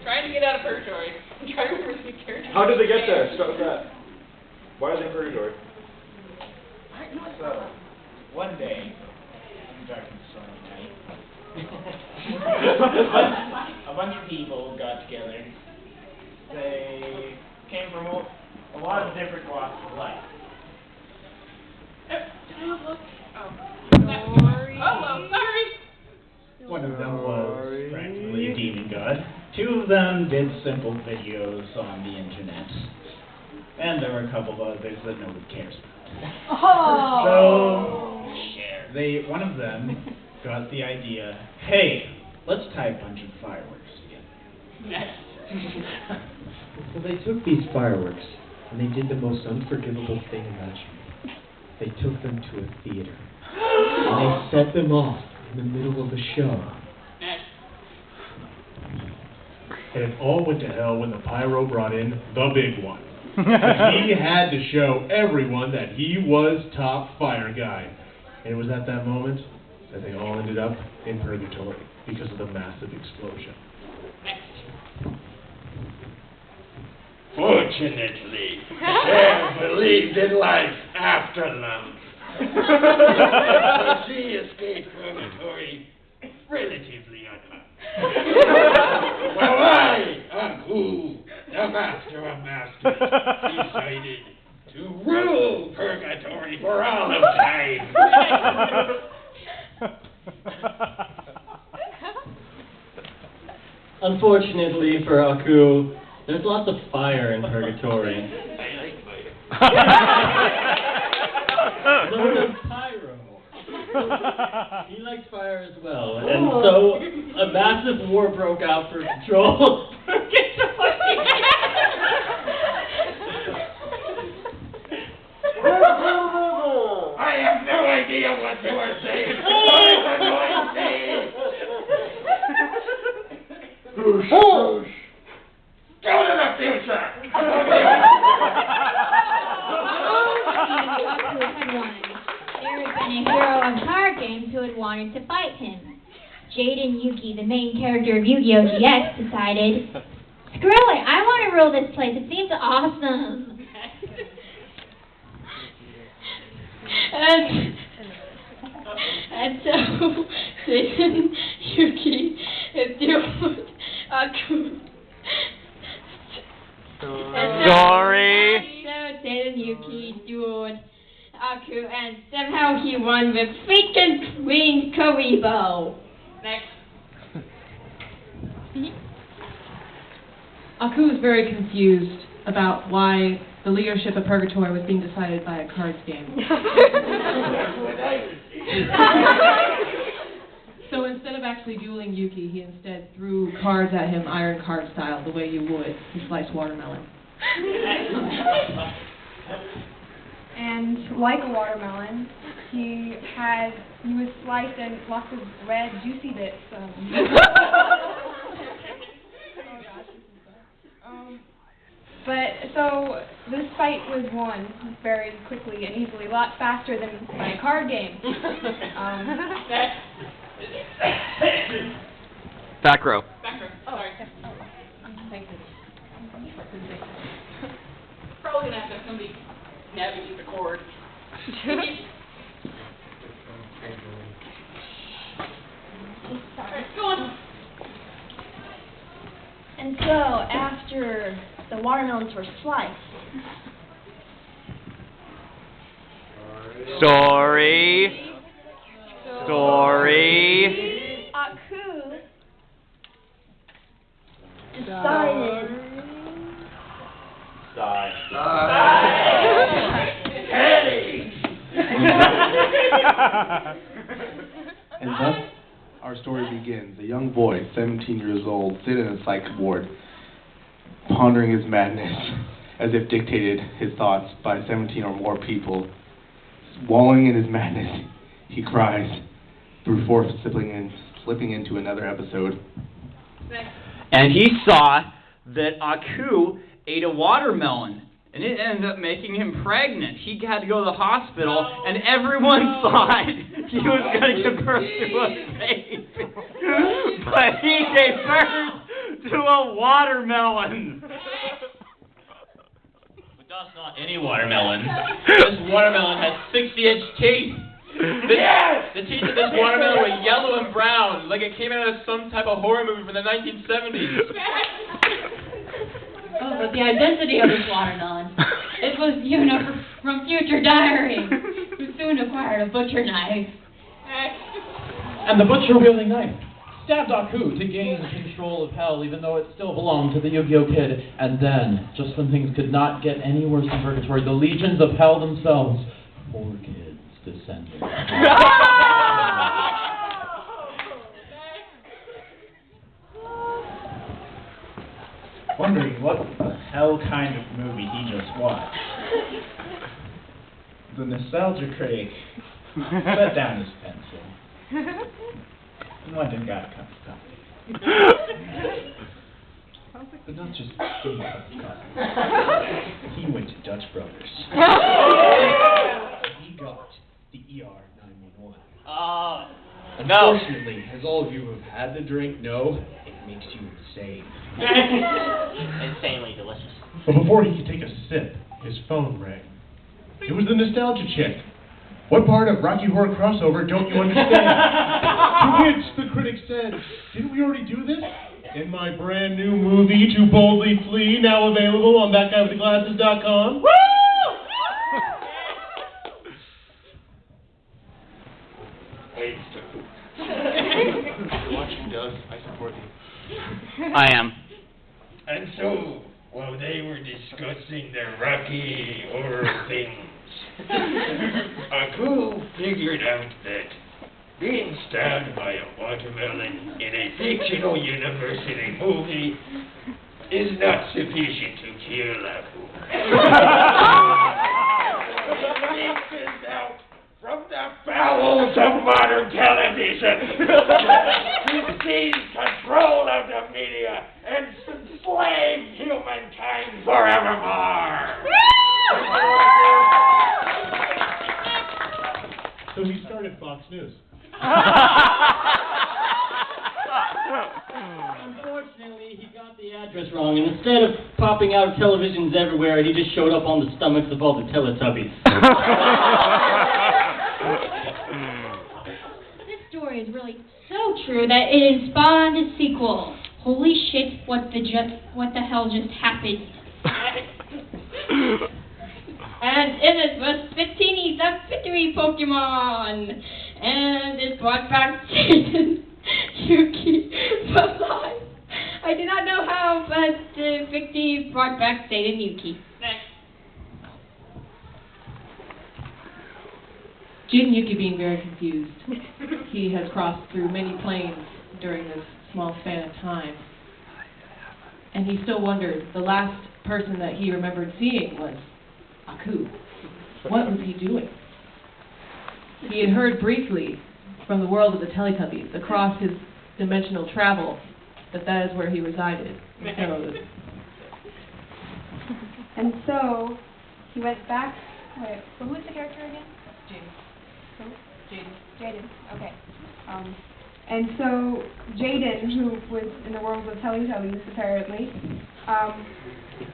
trying to get out of purgatory. I'm trying to remember the character. How did they get there? Start with that. Why are they in purgatory? So, one day, I'm talking so night, a bunch of people got together. They came from a lot of different walks of life. Sorry. One of them was practically a demon god. Two of them did simple videos on the internet. And there were a couple of others that nobody cares about. So, one of them got the idea, hey, let's tie a bunch of fireworks together. So they took these fireworks, and they did the most unforgivable thing imaginable. They took them to a theater, and they set them off in the middle of the show. And it all went to hell when the pyro brought in the big one. He had to show everyone that he was top fire guy. And it was at that moment that they all ended up in purgatory because of the massive explosion. Fortunately, Cher believed in life after love. So she escaped purgatory relatively unharmed. Well, I, Aku, the master of masters, decided to rule purgatory for all of time. Unfortunately for Aku, there's lots of fire in purgatory. I like fire. No, no, pyro. He likes fire as well, and so a massive war broke out for control. I have no idea what you are saying. Whoosh! Go to the future! There had been a hero of card games who had wanted to fight him. Jade and Yuki, the main character of Yu-Gi-Oh! GX, decided, screw it, I want to rule this place, it seems awesome. And so, Jade and Yuki dueled Aku. Sorry. So Jade and Yuki dueled Aku, and somehow he won with freaking Queen Karibo. Next. Aku was very confused about why the leadership of Purgatory was being decided by a cards game. So instead of actually dueling Yuki, he instead threw cards at him iron card style, the way you would to slice watermelon. And like a watermelon, he was sliced in lots of red, juicy bits. But so this fight was won very quickly and easily, a lot faster than by a card game. Back row. Back row. Sorry. Thank you. Probably gonna have to have somebody navigate the cord. Alright, go on. And so after the watermelons were sliced, Story. Aku decided And thus, our story begins. A young boy, 17 years old, sitting in a psych ward, pondering his madness, as if dictated his thoughts by 17 or more people. Wallowing in his madness, he cries before slipping into another episode. And he saw that Aku ate a watermelon, and it ended up making him pregnant. He had to go to the hospital, and everyone thought he was going to give birth to a baby. But he gave birth to a watermelon. But that's not any watermelon. This watermelon has 60-inch teeth. The teeth of this watermelon were yellow and brown, like it came out of some type of horror movie from the 1970s. Oh, but the identity of this watermelon. It was Una from Future Diary, who soon acquired a butcher knife. And the butcher-wielding knife stabbed Aku to gain control of Hell, even though it still belonged to the Yu-Gi-Oh! Kid. And then, just when things could not get any worse in Purgatory, the legions of Hell themselves, 4 kids, descended. Wondering what the hell kind of movie he just watched. The nostalgia critic set down his pencil and went and got a cup of coffee. But not just any cup of coffee. He went to Dutch Brothers. He got the ER 911. No. Unfortunately, as all of you who have had the drink know, it makes you insane. Insanely delicious. But before he could take a sip, his phone rang. It was the nostalgia chick. What part of Rocky Horror Crossover don't you understand? To which the critic said, didn't we already do this? In my brand new movie, To Boldly Flee, now available on thatguywiththeglasses.com. Woo! Thanks to watching Doug, I support you. I am. And so, while they were discussing their Rocky horror things, Aku figured out that being stabbed by a watermelon in a fictional universe in a movie is not sufficient to kill Aku. This out from the bowels of modern television to seize control of the media and enslave humankind forevermore. So he started Fox News. Unfortunately, he got the address wrong, and instead of popping out televisions everywhere, he just showed up on the stomachs of all the Teletubbies. This story is really so true that it has spawned a sequel. Holy shit, what the hell just happened? And it was 15 the victory Pokemon! And it brought back Jaden Yuki. Bye-bye. I do not know how, but Victory brought back Jaden Yuki. Jin Yuki being very confused. He has crossed through many planes during this small span of time. And he still wondered, the last person that he remembered seeing was Aku. What was he doing? He had heard briefly from the world of the Teletubbies, across his dimensional travel, that is where he resided. And so he went back. Wait, who was the character again? Jaden. Who? Jaden. Okay. And so Jaden, who was in the world of Teletubbies apparently,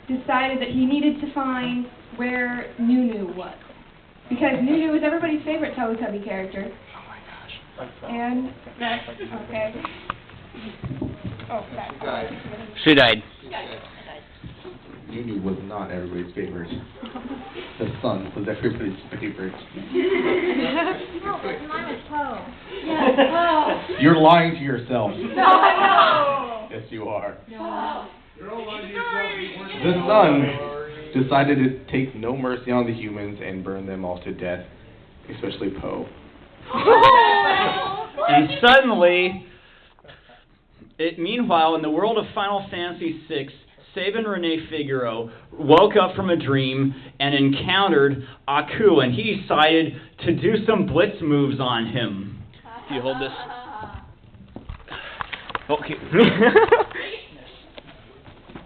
decided that he needed to find where Nunu was, because Nunu is everybody's favorite Teletubby character. Oh my gosh. And okay. Oh, that. She died. Nunu was not everybody's favorite. The sun was everybody's favorite. No, but mine was Poe. Yeah, Poe. You're lying to yourself. No, I know. Yes, you are. No. The sun decided to take no mercy on the humans and burn them all to death, especially Poe. And suddenly, meanwhile, in the world of Final Fantasy VI, Sabin Rene Figaro woke up from a dream and encountered Aku, and he decided to do some blitz moves on him. Do you hold this? Okay.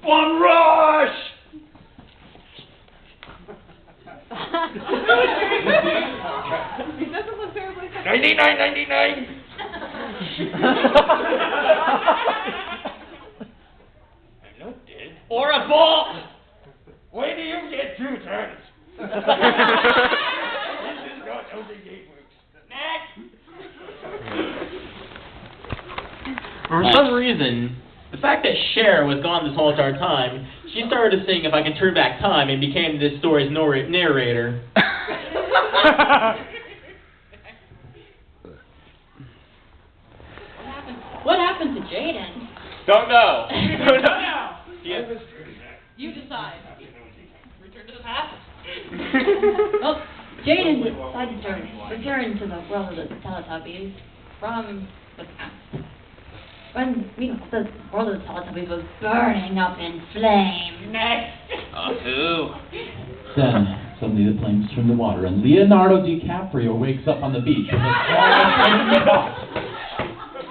One rush! It doesn't look terribly. 99.99. For some reason, the fact that Cher was gone this whole entire time, she started to sing If I Can Turn Back Time and became this story's narrator. What happened to Jaden? Don't know. Don't know. You decide. Return to the past. Well, Jaden decided to return to the world of the Teletubbies from the past. When the world of the Teletubbies was burning up in flames. Next. Aku. Then, suddenly the flames turn to water, and Leonardo DiCaprio wakes up on the beach with a small box.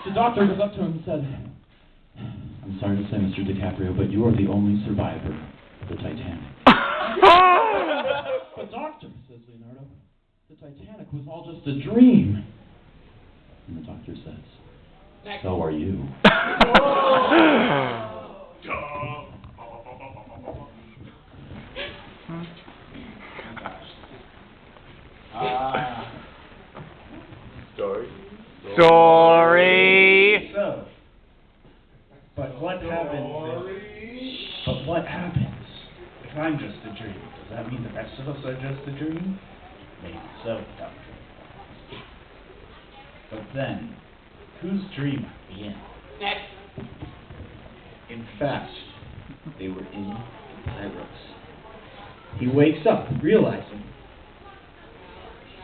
The doctor goes up to him and said, "I'm sorry to say, Mr. DiCaprio, but you are the only survivor of the Titanic." "But doctor," says Leonardo, "the Titanic was all just a dream." And the doctor says, "So are you." Story. So, but what happens if I'm just a dream? Does that mean the rest of us are just a dream? Maybe so, Doctor. But then, whose dream are we in? Next. In fact, they were in Pyros. He wakes up, realizing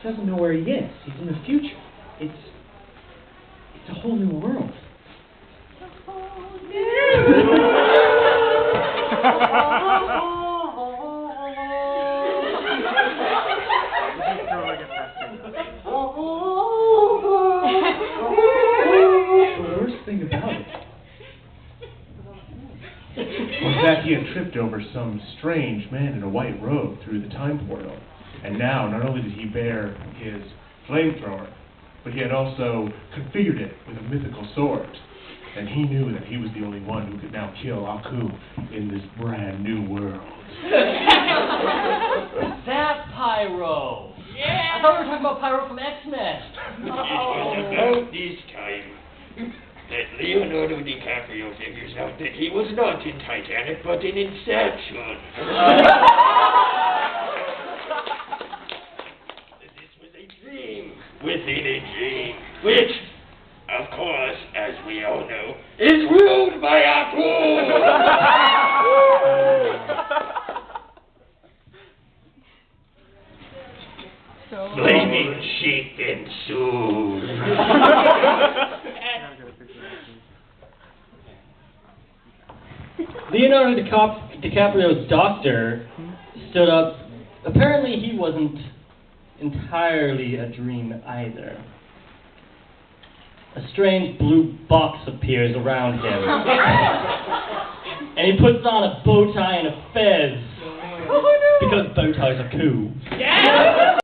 he doesn't know where he is. He's in the future. It's a whole new world. The worst thing about it Was that he had tripped over some strange man in a white robe through the time portal. And now, not only did he bear his flamethrower, but he had also configured it with a mythical sword. And he knew that he was the only one who could now kill Aku in this brand new world. That Pyro. Yeah. I thought we were talking about Pyro from X-Men. It was about this time that Leonardo DiCaprio figures out that he was not in Titanic, but in Inception. This was a dream within a dream, which, of course, as we all know, is ruled by Aku! Flaming shit ensued. Leonardo DiCaprio's doctor stood up. Apparently he wasn't entirely a dream either. A strange blue box appears around him. And he puts on a bow tie and a fez. Because bow ties are cool. Yeah.